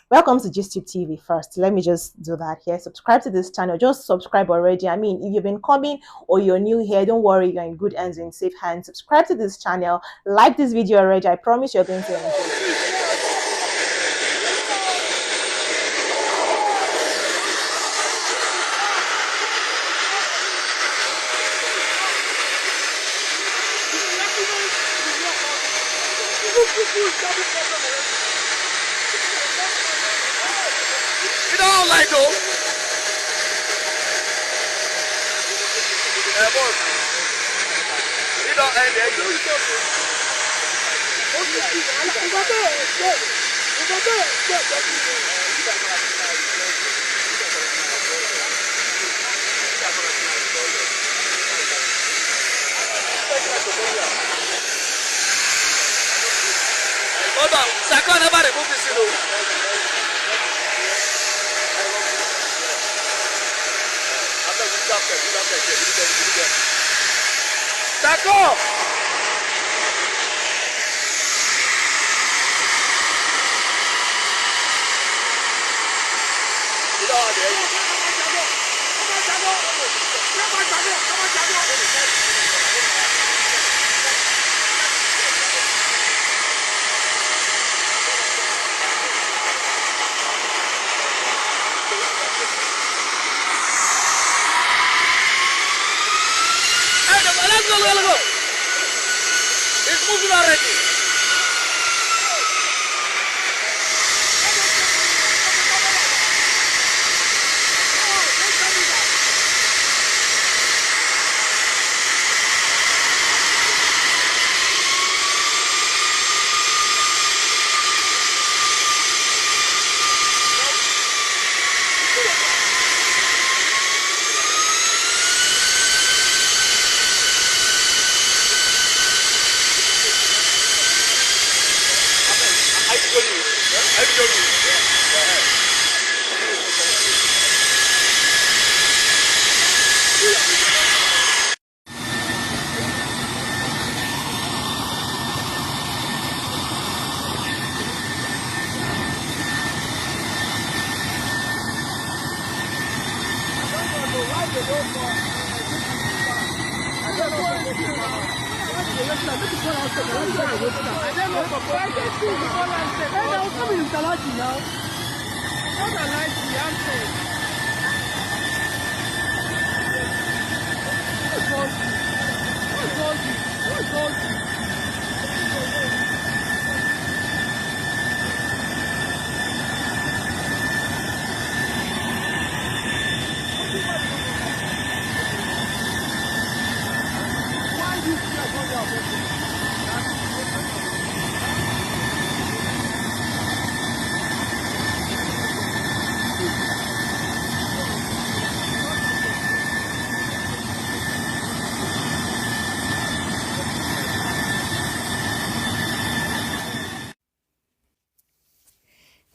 Welcome to GISTUBE TV first. Let me just do that here. Subscribe to this channel. Just subscribe already. I mean, if you've been coming or you're new here, don't worry, you're in good hands, in safe hands. Subscribe to this channel. Like this video already. I promise you're going to enjoy it. You don't like though. Boss. You don't end there. Hold on. Saka never remove this, you know. Sako! Let's go. It's moving already.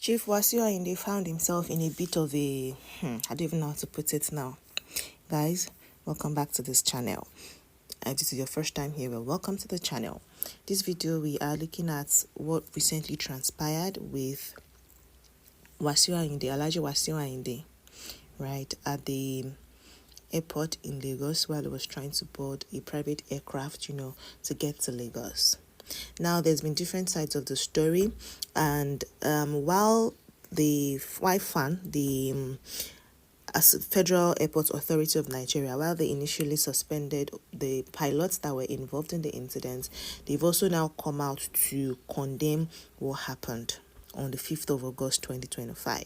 Chief Wasiu Ayinde found himself in a bit of a, I don't even know how to put it now. Guys, welcome back to this channel. If this is your first time here, well, welcome to the channel. This video, we are looking at what recently transpired with Wasiu Ayinde, Alhaji Wasiu Ayinde, right, at the airport in Lagos while he was trying to board a private aircraft, to get to Lagos. Now, there's been different sides of the story, and while the FAN, the Federal Airport Authority of Nigeria, while they initially suspended the pilots that were involved in the incident, they've also now come out to condemn what happened on the 5th of August 2025,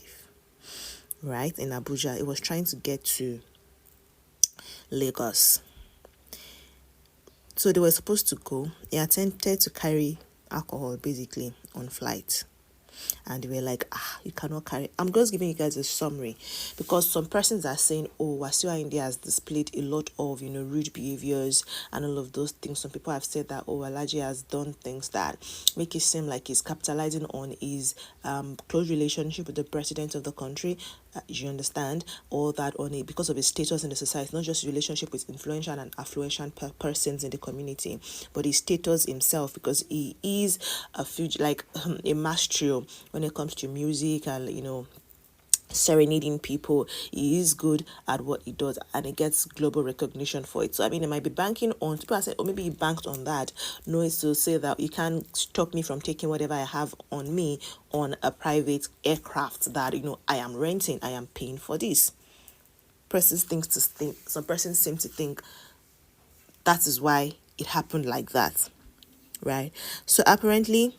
right, in Abuja. It was trying to get to Lagos. So they were supposed to go. He attempted to carry alcohol, basically, on flight. And they were like, you cannot carry. I'm just giving you guys a summary because some persons are saying, oh, Wasiu Ayinde has displayed a lot of, rude behaviors and all of those things. Some people have said that, oh, Alhaji has done things that make it seem like he's capitalizing on his close relationship with the president of the country. You understand? Or that on it because of his status in the society, not just relationship with influential and affluential persons in the community, but his status himself, because he is a mass trio when it comes to music and, serenading people. He is good at what he does, and he gets global recognition for it. So I mean, it might be banking on people. I said, or maybe he banked on that. No, it's to say that you can't stop me from taking whatever I have on me on a private aircraft that I am renting. I am paying for this. Some persons seem to think that is why it happened like that, right? So apparently,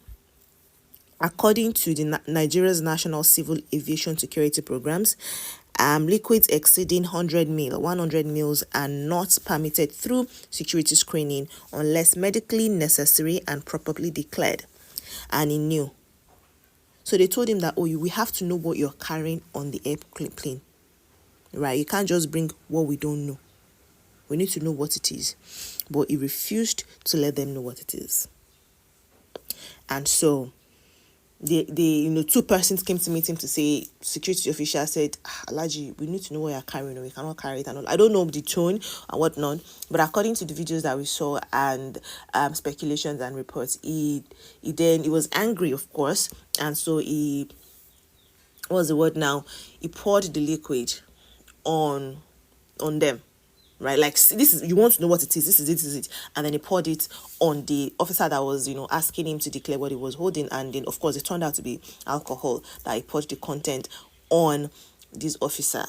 according to the Nigeria's National Civil Aviation Security Programs, liquids exceeding 100 mils are not permitted through security screening unless medically necessary and properly declared. And he knew. So they told him that, we have to know what you're carrying on the airplane, right? You can't just bring what we don't know. We need to know what it is. But he refused to let them know what it is. And so the two persons came to meet him to say, security official said, Alhaji, we need to know what you're carrying, or we cannot carry it and all. I don't know the tone and whatnot, but according to the videos that we saw and speculations and reports, he was angry, of course, and so he poured the liquid on them. Right, like, this is, you want to know what it is, this is it, and then he poured it on the officer that was asking him to declare what he was holding, and then of course it turned out to be alcohol that he poured the content on this officer.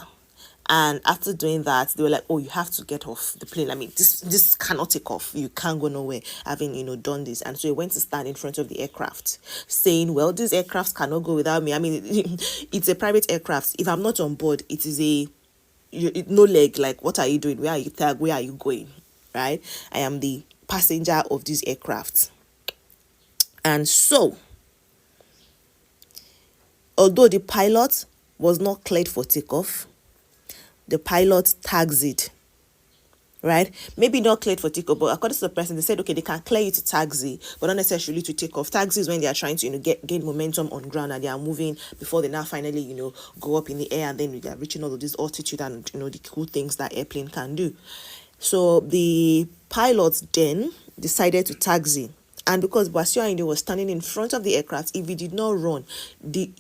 And after doing that, they were like, you have to get off the plane. I mean, this cannot take off, you can't go nowhere having done this. And so he went to stand in front of the aircraft saying, well, these aircrafts cannot go without me. I mean, it's a private aircraft. If I'm not on board, it is no leg. Like, what are you doing? Where are you tagged? Where are you going? Right? I am the passenger of these aircraft. And so, although the pilot was not cleared for takeoff, the pilot taxied. Right? Maybe not cleared for takeoff, but according to the person, they said, okay, they can clear you to taxi, but not necessarily to take off. Taxi is when they are trying to gain momentum on ground, and they are moving before they now finally go up in the air, and then they are reaching all of this altitude and the cool things that airplane can do. So the pilot then decided to taxi, and because Wasiu Ayinde was standing in front of the aircraft, if he did not run, the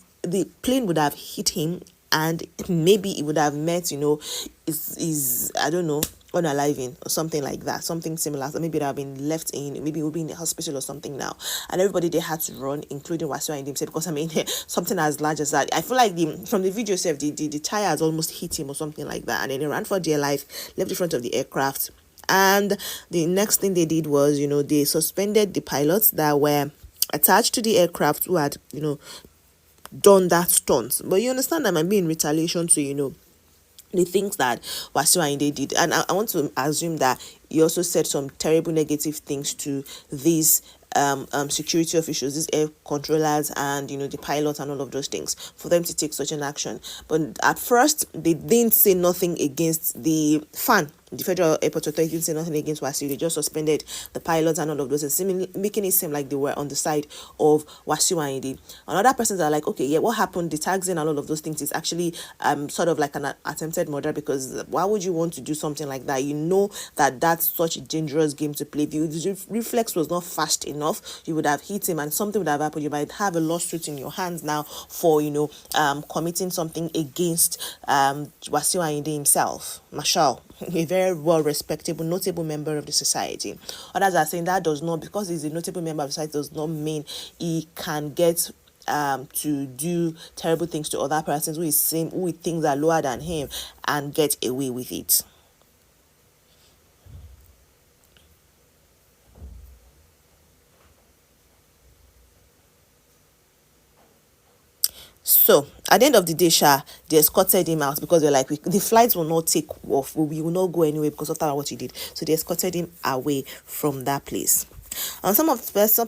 plane would have hit him, and maybe it would have met is I don't know, unaliving or something like that, something similar. So maybe it would have been left in, maybe it would be in the hospital or something now. And everybody, they had to run, including Wasiu Ayinde himself, because I mean, something as large as that. I feel like from the video itself, the tires almost hit him or something like that. And then he ran for dear life, left in front of the aircraft. And the next thing they did was, they suspended the pilots that were attached to the aircraft who had, done that stunt. But you understand that might be in retaliation to, the things that Wasiu Ayinde did. And I want to assume that he also said some terrible negative things to these security officials, these air controllers, and the pilots and all of those things, for them to take such an action. But at first, they didn't say nothing against the fan. The Federal Airport Authority didn't say nothing against Wasiu. They just suspended the pilots and all of those, and making it seem like they were on the side of Wasiu Ayinde. And other persons are like, okay, yeah, what happened? The taxing and all of those things is actually sort of like an attempted murder, because why would you want to do something like that? You know that that's such a dangerous game to play. If the reflex was not fast enough, you would have hit him and something would have happened. You might have a lawsuit in your hands now for committing something against Wasiu Ayinde himself, Marshal, a very well respectable, notable member of the society. Others are saying that does not, because he's a notable member of society, does not mean he can get to do terrible things to other persons who he thinks are lower than him and get away with it. So at the end of the day, they escorted him out, because they're like, the flights will not take off, we will not go anywhere because of what he did. So they escorted him away from that place. And some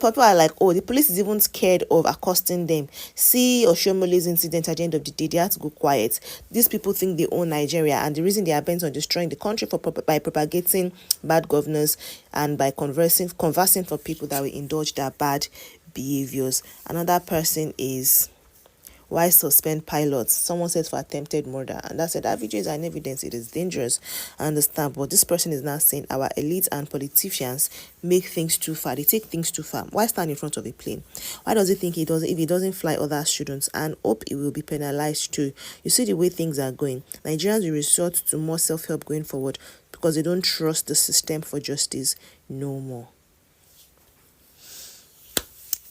people are like, the police is even scared of accosting them. See Oshomole's incident, at the end of the day, they had to go quiet. These people think they own Nigeria, and the reason they are bent on destroying the country by propagating bad governance and by conversing for people that will indulge their bad behaviors. Another person is Why suspend pilots? Someone said for attempted murder, and that said that video is an evidence. It is dangerous. I understand, but this person is now saying our elites and politicians make things too far. They take things too far. Why stand in front of a plane? Why does he think he doesn't? If he doesn't fly, other students, and hope it will be penalized too. You see the way things are going. Nigerians will resort to more self-help going forward because they don't trust the system for justice no more.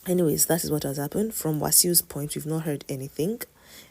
Anyways, that is what has happened. From Wasiu's point, we've not heard anything,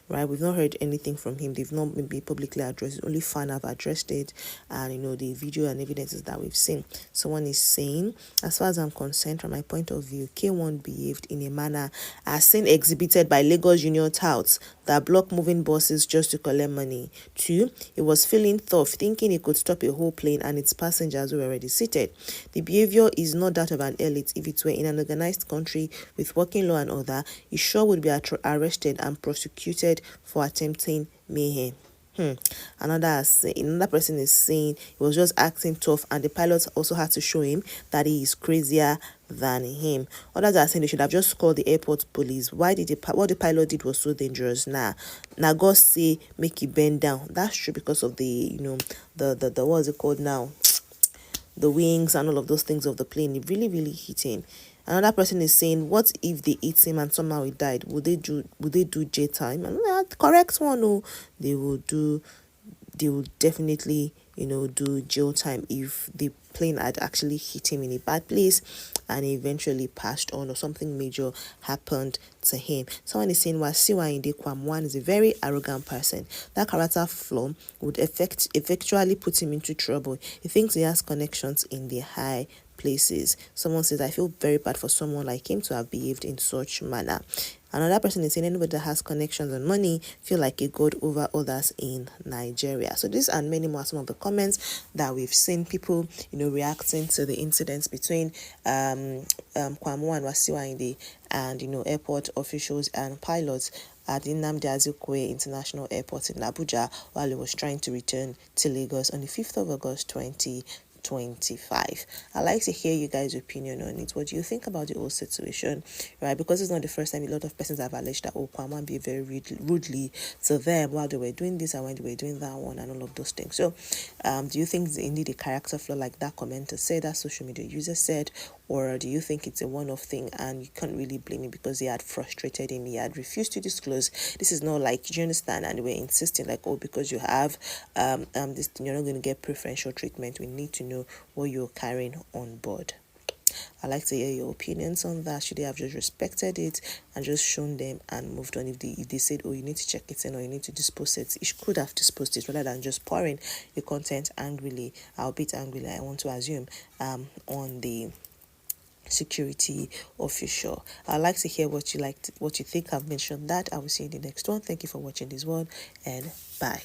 right? We've not heard anything from him. They've not maybe publicly addressed it. Only fan have addressed it, and the video and evidences that we've seen. Someone is saying, as far as I'm concerned, from my point of view, K1 behaved in a manner as seen exhibited by Lagos Junior touts that block moving buses just to collect money. 2, he was feeling tough, thinking he could stop a whole plane and its passengers were already seated. The behavior is not that of an elite. If it were in an organized country with working law and order, he sure would be arrested and prosecuted for attempting mayhem. Another person is saying he was just acting tough, and the pilots also had to show him that he is crazier than him. Others are saying they should have just called the airport police. What the pilot did was so dangerous. Now God say make you bend down. That's true, because of the the what is it called now? The wings and all of those things of the plane. It really, really hit him. Another person is saying, what if they hit him and somehow he died? Would they do jail time? And the correct one, no, they will definitely do jail time if the plane had actually hit him in a bad place and he eventually passed on, or something major happened to him. Someone is saying Wasiu Ayinde KWAM1 is a very arrogant person. That character flaw would effectually put him into trouble. He thinks he has connections in the high places. Someone says, I feel very bad for someone like him to have behaved in such manner. Another person is saying anybody that has connections and money feel like a god over others in Nigeria. So this and many more are some of the comments that we've seen people, reacting to the incidents between KWAM1 Wasiu Ayinde and airport officials and pilots at the Nnamdi Azikiwe International Airport in Abuja while he was trying to return to Lagos on the 5th of August 2025. I'd like to hear you guys' opinion on it. What do you think about the whole situation, right? Because it's not the first time a lot of persons have alleged that KWAM1 behaved very rudely to them while they were doing this and when they were doing that one and all of those things. So do you think it's indeed a character flaw like that commenter said, that social media user said, or do you think it's a one-off thing and you can't really blame him because he had frustrated him, he had refused to disclose? This is not like, do you understand? And we're insisting like, oh, because you have this, you're not going to get preferential treatment. We need to know what you're carrying on board. I'd like to hear your opinions on that. Should they have just respected it and just shown them and moved on? If they said, oh, you need to check it in or you need to dispose it, you could have disposed it rather than just pouring the content angrily, albeit angrily, I want to assume, on the security official. I'd like to hear what you think. I've mentioned that. I will see you in the next one. Thank you for watching this one, and bye.